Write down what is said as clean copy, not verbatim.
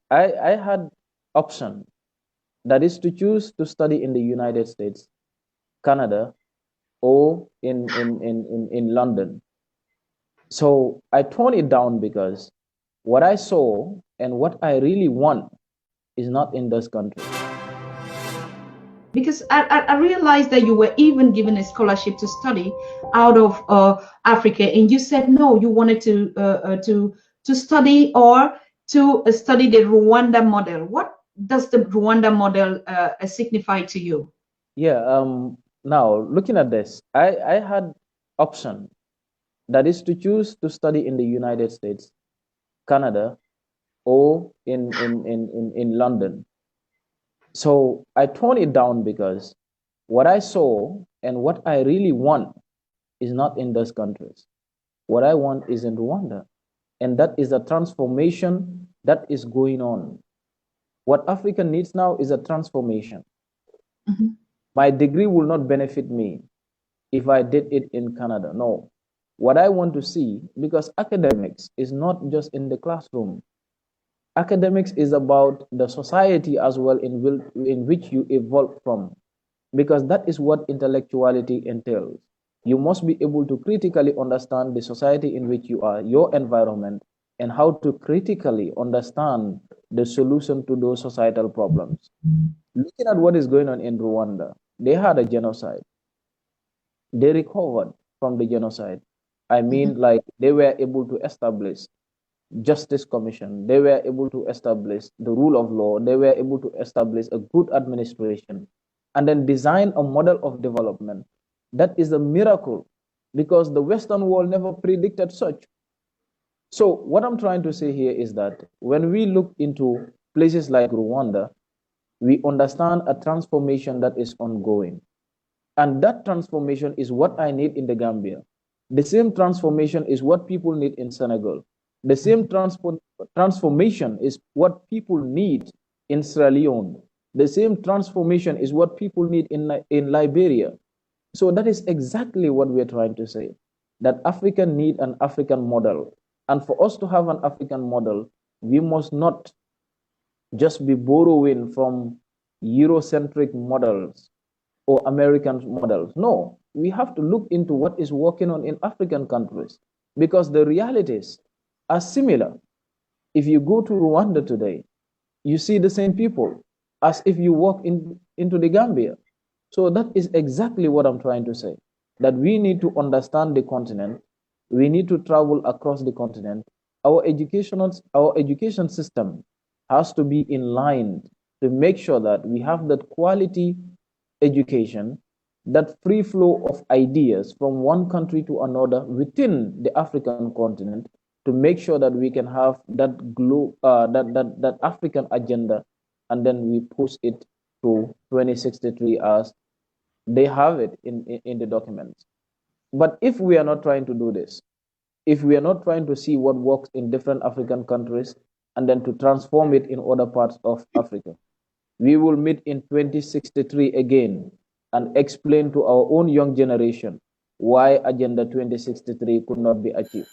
I had option, that is to choose to study in the United States, Canada, or in London. So I toned it down because what I saw and what I really want is not in those countries. Because I realized that you were even given a scholarship to study out of Africa, and you said no, you wanted to study or to study the Rwanda model. What does the Rwanda model signify to you? Yeah, now looking at this, I had option, that is to choose to study in the United States, Canada, or in London. So I toned it down because what I saw and what I really want is not in those countries. What I want is in Rwanda. And that is a transformation that is going on. What Africa needs now is a transformation. Mhm. My degree will not benefit me if I did it in Canada. No. What I want to see, because academics is not just in the classroom, academics is about the society as well in which you evolve from, because that is what intellectuality entails. You must be able to critically understand the society in which you are, your environment, and how to critically understand the solution to those societal problems. Looking at what is going on in Rwanda, they had a genocide. They recovered from the genocide. I mean, Mhm. like they were able to establish justice commission. They were able to establish the rule of law. They were able to establish a good administration and then design a model of development. That is a miracle because the Western world never predicted such. So what I'm trying to say here is that when we look into places like Rwanda, we understand a transformation that is ongoing. And that transformation is what I need in the Gambia. The same transformation is what people need in Senegal. The same transformation is what people need in Sierra Leone. The same transformation is what people need in Liberia. So that is exactly what we're trying to say, that Africa need an African model. And for us to have an African model, we must not just be borrowing from Eurocentric models or American models. No, we have to look into what is working on in African countries because the realities are similar. If you go to Rwanda today, you see the same people as if you walk into the Gambia. So that is exactly what I'm trying to say, that we need to understand the continent. We need to travel across the continent. Our education system has to be in line to make sure that we have that quality education, that free flow of ideas from one country to another within the African continent to make sure that we can have that African agenda, and then we push it to 2063 as they have it in the documents. But if we are not trying to do this, if we are not trying to see what works in different African countries and then to transform it in other parts of Africa, we will meet in 2063 again and explain to our own young generation why Agenda 2063 could not be achieved.